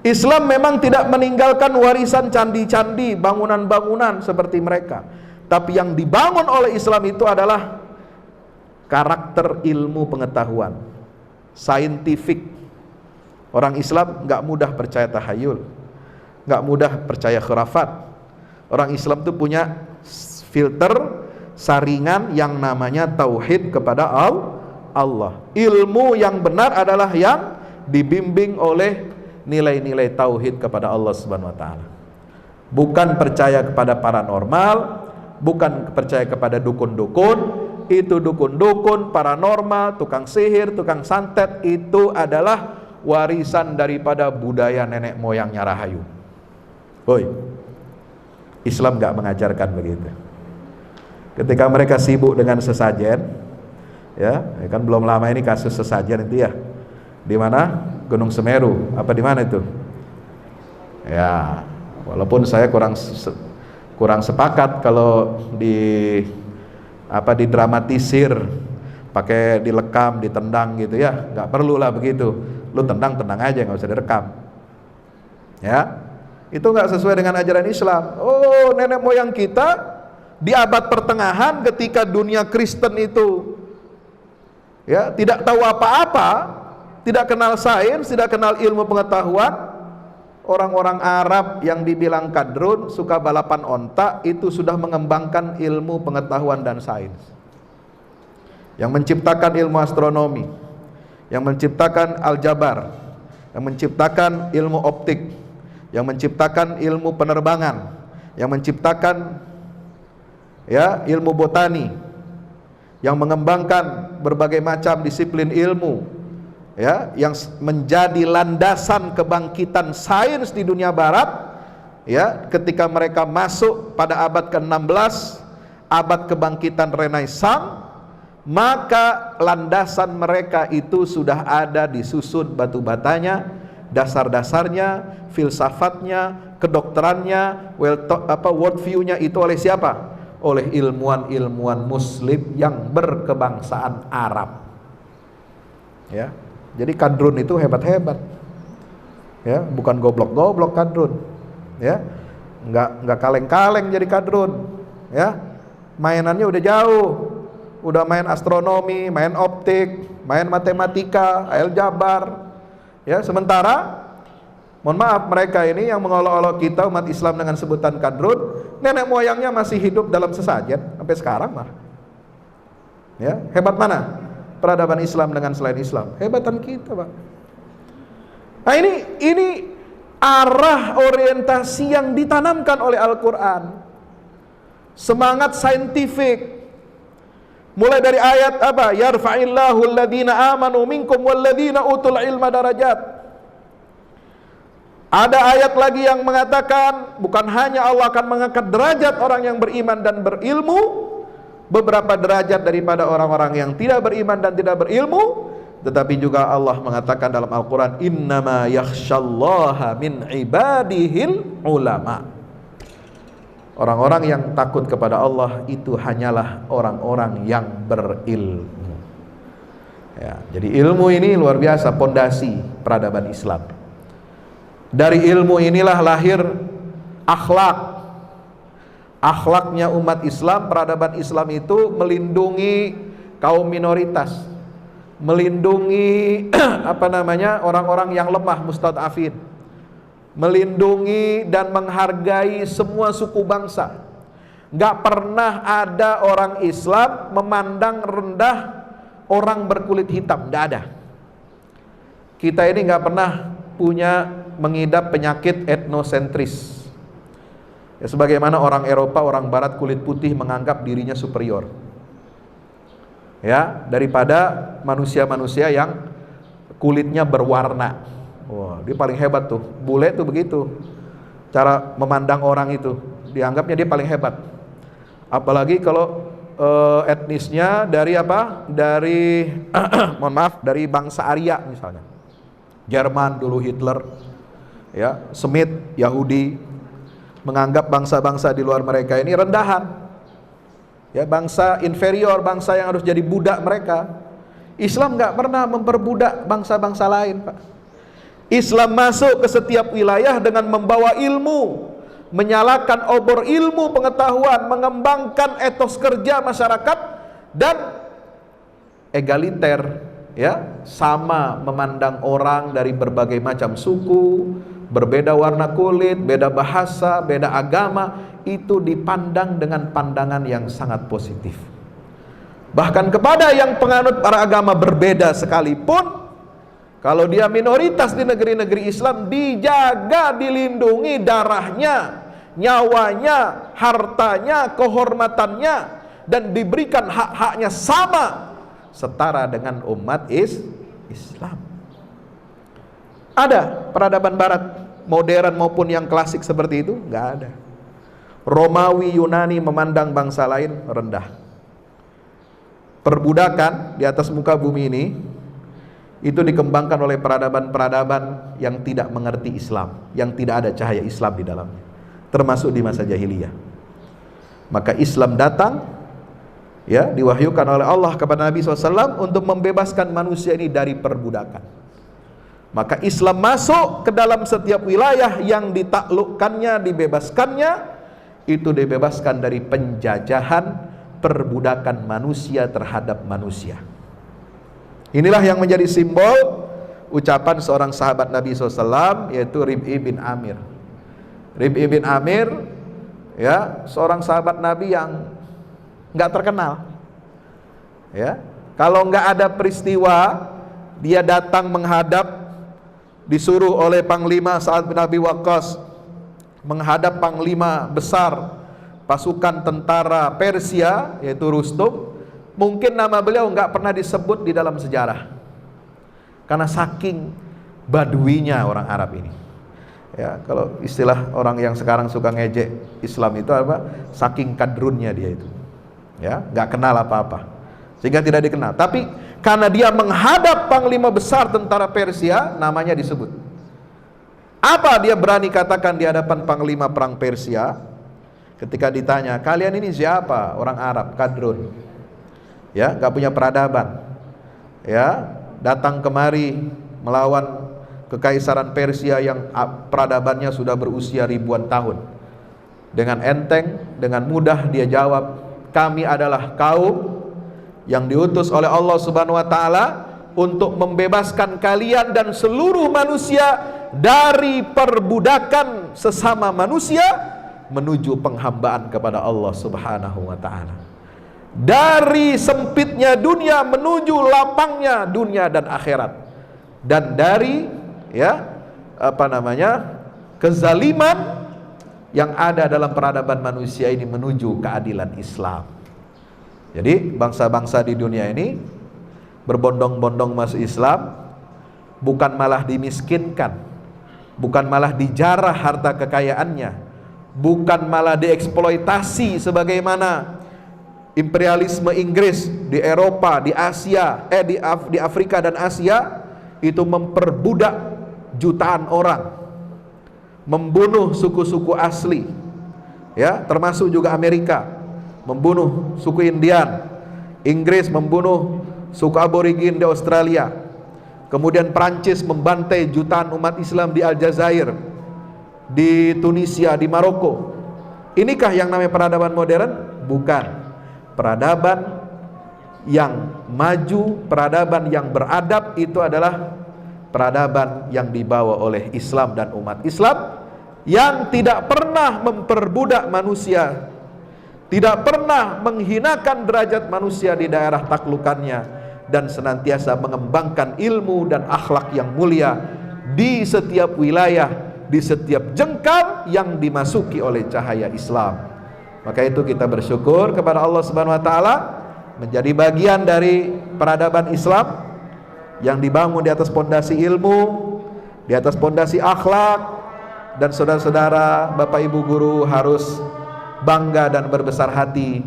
Islam memang tidak meninggalkan warisan candi-candi, bangunan-bangunan seperti mereka. Tapi yang dibangun oleh Islam itu adalah karakter ilmu pengetahuan, saintifik. Orang Islam nggak mudah percaya tahayul, nggak mudah percaya khurafat. Orang Islam itu punya filter, saringan yang namanya tauhid kepada Allah. Ilmu yang benar adalah yang dibimbing oleh nilai-nilai tauhid kepada Allah Subhanahu wa taala. Bukan percaya kepada paranormal, bukan percaya kepada dukun-dukun. Itu dukun-dukun, paranormal, tukang sihir, tukang santet, itu adalah warisan daripada budaya nenek moyangnya Rahayu. Woi, Islam gak mengajarkan begitu. Ketika mereka sibuk dengan sesajen, ya kan belum lama ini kasus sesajen itu ya, di mana? Gunung Semeru, apa di mana itu? Ya, walaupun saya kurang sepakat kalau didramatisir, pakai dilekam, ditendang gitu ya, nggak perlu lah begitu. Lu tendang aja, nggak usah direkam. Ya, itu nggak sesuai dengan ajaran Islam. Oh, nenek moyang kita di abad pertengahan ketika dunia Kristen itu ya tidak tahu apa-apa, tidak kenal sains, tidak kenal ilmu pengetahuan, orang-orang Arab yang dibilang kadrun, suka balapan onta, itu sudah mengembangkan ilmu pengetahuan dan sains. Yang menciptakan ilmu astronomi, yang menciptakan aljabar, yang menciptakan ilmu optik, yang menciptakan ilmu penerbangan, yang menciptakan ya ilmu botani, yang mengembangkan berbagai macam disiplin ilmu, ya, yang menjadi landasan kebangkitan sains di dunia barat, ya, ketika mereka masuk pada abad ke-16, abad kebangkitan Renaissance, maka landasan mereka itu sudah ada disusun batu batanya, dasar-dasarnya, filsafatnya, kedokterannya, worldview-nya itu oleh siapa? Oleh ilmuwan-ilmuwan muslim yang berkebangsaan Arab. Ya, jadi kadrun itu hebat-hebat. Ya, bukan goblok-goblok kadrun. Ya, nggak kaleng-kaleng jadi kadrun. Ya, mainannya udah jauh. Udah main astronomi, main optik, main matematika, aljabar. Ya, sementara mohon maaf, mereka ini yang mengolok-olok kita umat Islam dengan sebutan kadrun, nenek moyangnya masih hidup dalam sesajen sampai sekarang mah. Ya, hebat mana peradaban Islam dengan selain Islam? Hebatan kita, Pak. Nah, ini arah orientasi yang ditanamkan oleh Al-Qur'an. Semangat saintifik. Mulai dari ayat apa? Yarfa'illahu alladhina amanu minkum walladhina utul ilma darajat. Ada ayat lagi yang mengatakan bukan hanya Allah akan mengangkat derajat orang yang beriman dan berilmu, beberapa derajat daripada orang-orang yang tidak beriman dan tidak berilmu, tetapi juga Allah mengatakan dalam Al-Quran, innama yakhshallaha min ibadihil ulama. Orang-orang yang takut kepada Allah itu hanyalah orang-orang yang berilmu. Ya, jadi ilmu ini luar biasa, pondasi peradaban Islam. Dari ilmu inilah lahir akhlak. Akhlaknya umat Islam, peradaban Islam itu melindungi kaum minoritas, melindungi orang-orang yang lemah, mustadafin, melindungi dan menghargai semua suku bangsa. Gak pernah ada orang Islam memandang rendah orang berkulit hitam, gak ada. Kita ini gak pernah mengidap penyakit etnosentris, ya, sebagaimana orang Eropa, orang Barat kulit putih menganggap dirinya superior, ya, daripada manusia-manusia yang kulitnya berwarna. Wah, dia paling hebat tuh, bule tuh begitu, cara memandang orang itu, dianggapnya dia paling hebat. Apalagi kalau etnisnya dari apa? Dari mohon maaf, dari bangsa Arya misalnya. Jerman dulu Hitler, ya, Semit Yahudi, menganggap bangsa-bangsa di luar mereka ini rendahan, ya, bangsa inferior, bangsa yang harus jadi budak mereka. Islam nggak pernah memperbudak bangsa-bangsa lain, Pak. Islam masuk ke setiap wilayah dengan membawa ilmu, menyalakan obor ilmu pengetahuan, mengembangkan etos kerja masyarakat, dan egaliter, ya, sama memandang orang dari berbagai macam suku, berbeda warna kulit, beda bahasa, beda agama, itu dipandang dengan pandangan yang sangat positif. Bahkan kepada yang penganut para agama berbeda sekalipun, kalau dia minoritas di negeri-negeri Islam, dijaga, dilindungi darahnya, nyawanya, hartanya, kehormatannya, dan diberikan hak-haknya sama, setara dengan umat Islam. Ada peradaban barat, modern maupun yang klasik seperti itu? Nggak ada. Romawi, Yunani memandang bangsa lain rendah. Perbudakan di atas muka bumi ini itu dikembangkan oleh peradaban-peradaban yang tidak mengerti Islam, yang tidak ada cahaya Islam di dalamnya, termasuk di masa jahiliyah. Maka Islam datang, ya, diwahyukan oleh Allah kepada Nabi SAW untuk membebaskan manusia ini dari perbudakan. Maka Islam masuk ke dalam setiap wilayah yang ditaklukkannya, dibebaskannya, itu dibebaskan dari penjajahan, perbudakan manusia terhadap manusia. Inilah yang menjadi simbol ucapan seorang sahabat Nabi SAW, yaitu Rib'i bin Amir. Rib'i bin Amir, ya, seorang sahabat Nabi yang nggak terkenal, ya. Kalau nggak ada peristiwa dia datang menghadap, disuruh oleh Panglima Sa'ad bin Abi Waqqas menghadap Panglima besar pasukan tentara Persia, yaitu Rustum, mungkin nama beliau nggak pernah disebut di dalam sejarah, karena saking baduinya orang Arab ini. Ya, kalau istilah orang yang sekarang suka ngejek Islam itu apa? Saking kadrunnya dia itu. Ya, nggak kenal apa-apa, sehingga tidak dikenal. Tapi karena dia menghadap Panglima besar tentara Persia, namanya disebut. Apa dia berani katakan di hadapan Panglima perang Persia? Ketika ditanya, kalian ini siapa? Orang Arab, kadrun, ya, nggak punya peradaban, ya, datang kemari melawan kekaisaran Persia yang peradabannya sudah berusia ribuan tahun. Dengan enteng, dengan mudah dia jawab, kami adalah kaum yang diutus oleh Allah Subhanahu wa taala untuk membebaskan kalian dan seluruh manusia dari perbudakan sesama manusia menuju penghambaan kepada Allah Subhanahu wa taala. Dari sempitnya dunia menuju lapangnya dunia dan akhirat. Dan dari, ya, kezaliman yang ada dalam peradaban manusia ini menuju keadilan Islam. Jadi bangsa-bangsa di dunia ini berbondong-bondong masuk Islam, bukan malah dimiskinkan, bukan malah dijarah harta kekayaannya, bukan malah dieksploitasi sebagaimana imperialisme Inggris di Eropa, di Asia, di Afrika dan Asia itu memperbudak jutaan orang, membunuh suku-suku asli, ya, termasuk juga Amerika membunuh suku Indian, Inggris membunuh suku aborigin di Australia, kemudian Prancis membantai jutaan umat Islam di Aljazair, di Tunisia, di Maroko. Inikah yang namanya peradaban modern? Bukan. Peradaban yang maju, peradaban yang beradab itu adalah peradaban yang dibawa oleh Islam dan umat Islam yang tidak pernah memperbudak manusia, tidak pernah menghinakan derajat manusia di daerah taklukannya, dan senantiasa mengembangkan ilmu dan akhlak yang mulia di setiap wilayah, di setiap jengkal yang dimasuki oleh cahaya Islam. Maka itu kita bersyukur kepada Allah Subhanahu wa taala menjadi bagian dari peradaban Islam yang dibangun di atas pondasi ilmu, di atas pondasi akhlak. Dan saudara-saudara, Bapak Ibu guru harus bangga dan berbesar hati,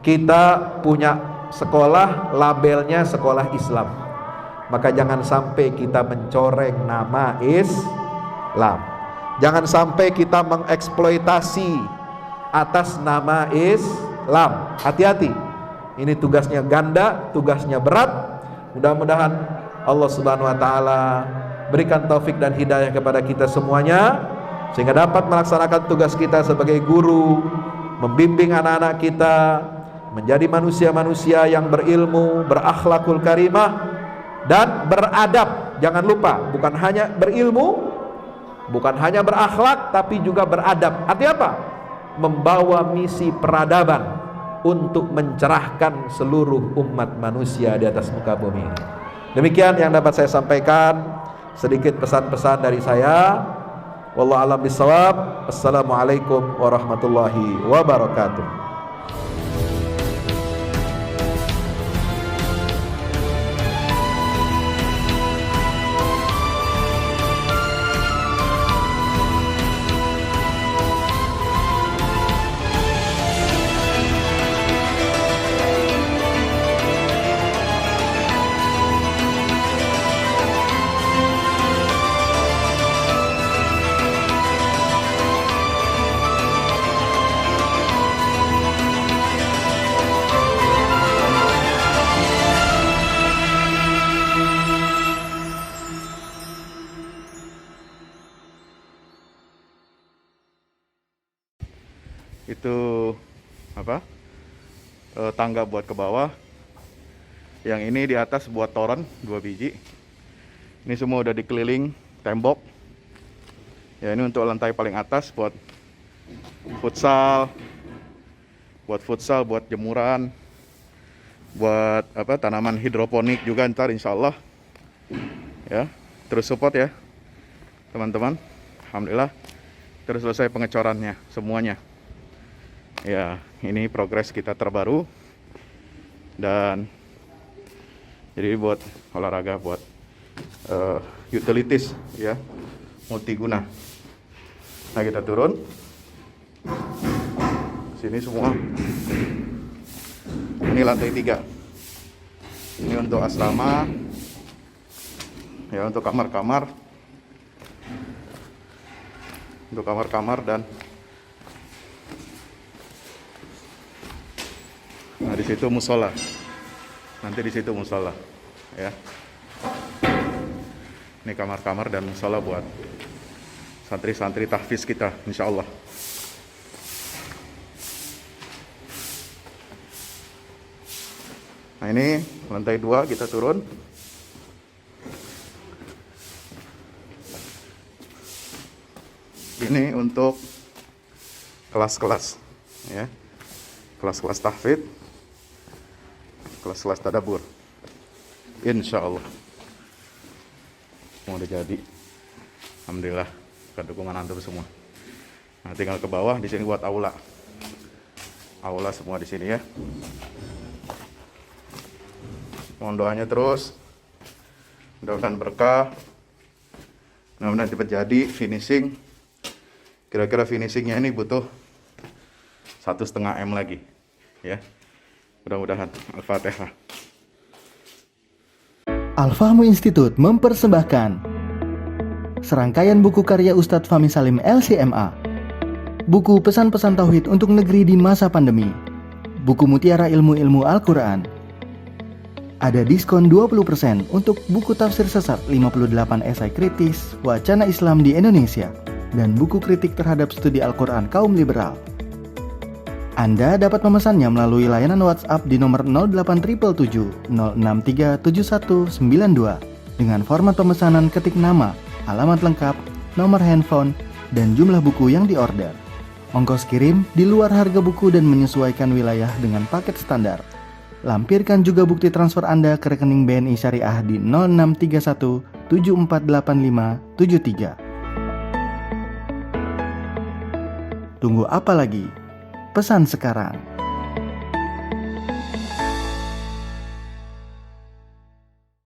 kita punya sekolah labelnya sekolah Islam. Maka jangan sampai kita mencoreng nama Islam, Jangan sampai kita mengeksploitasi atas nama Islam. Hati-hati. Ini tugasnya ganda, tugasnya berat. Mudah-mudahan Allah Subhanahu wa taala berikan taufik dan hidayah kepada kita semuanya, sehingga dapat melaksanakan tugas kita sebagai guru, membimbing anak-anak kita menjadi manusia-manusia yang berilmu, berakhlakul karimah, dan beradab. Jangan lupa, bukan hanya berilmu, bukan hanya berakhlak, tapi juga beradab. Artinya apa? Membawa misi peradaban untuk mencerahkan seluruh umat manusia di atas muka bumi ini. Demikian yang dapat saya sampaikan, sedikit pesan-pesan dari saya. Wallahu a'lam bishawab. Assalamualaikum warahmatullahi wabarakatuh. Itu apa? Tangga buat ke bawah. Yang ini di atas buat toren 2 biji. Ini semua udah dikeliling tembok. Ya, ini untuk lantai paling atas buat futsal, buat jemuran, buat apa, tanaman hidroponik juga ntar insya Allah. Ya, terus support ya teman-teman. Alhamdulillah terus selesai pengecorannya semuanya. Ya, ini progres kita terbaru. Dan jadi buat olahraga, buat utilities ya, multiguna. Nah, kita turun sini semua. Ini lantai 3. Ini untuk asrama. Ya, untuk kamar-kamar. Untuk kamar-kamar dan nah, di situ musola. Nanti di situ musola, ya. Ini kamar-kamar dan musola buat santri-santri tahfiz kita, insya Allah. Nah, ini lantai 2 kita turun. Ini untuk kelas-kelas, ya. Kelas-kelas tahfidz, kelas-kelas tadabbur, insya Allah. Mau udah jadi, alhamdulillah, ke dukungan antum semua. Nah, tinggal ke bawah, di sini buat aula, semua di sini ya. Mohon doanya terus, mudah-mudahan berkah, mudah-mudahan cepat jadi finishing. Kira-kira finishingnya ini butuh 1,5 M lagi, ya. Mudah-mudahan. Al-Fatihah. Al-Fahmu Institute mempersembahkan serangkaian buku karya Ustadz Fahmi Salim LCMA. Buku pesan-pesan tauhid untuk negeri di masa pandemi. Buku mutiara ilmu-ilmu Al-Quran. Ada diskon 20% untuk buku tafsir sesat 58 esai kritis wacana Islam di Indonesia dan buku kritik terhadap studi Al-Quran kaum liberal. Anda dapat memesannya melalui layanan WhatsApp di nomor 0877 063 7192 dengan format pemesanan ketik nama, alamat lengkap, nomor handphone, dan jumlah buku yang diorder. Ongkos kirim di luar harga buku dan menyesuaikan wilayah dengan paket standar. Lampirkan juga bukti transfer Anda ke rekening BNI Syariah di 0631 748573. Tunggu apa lagi? Pesan sekarang.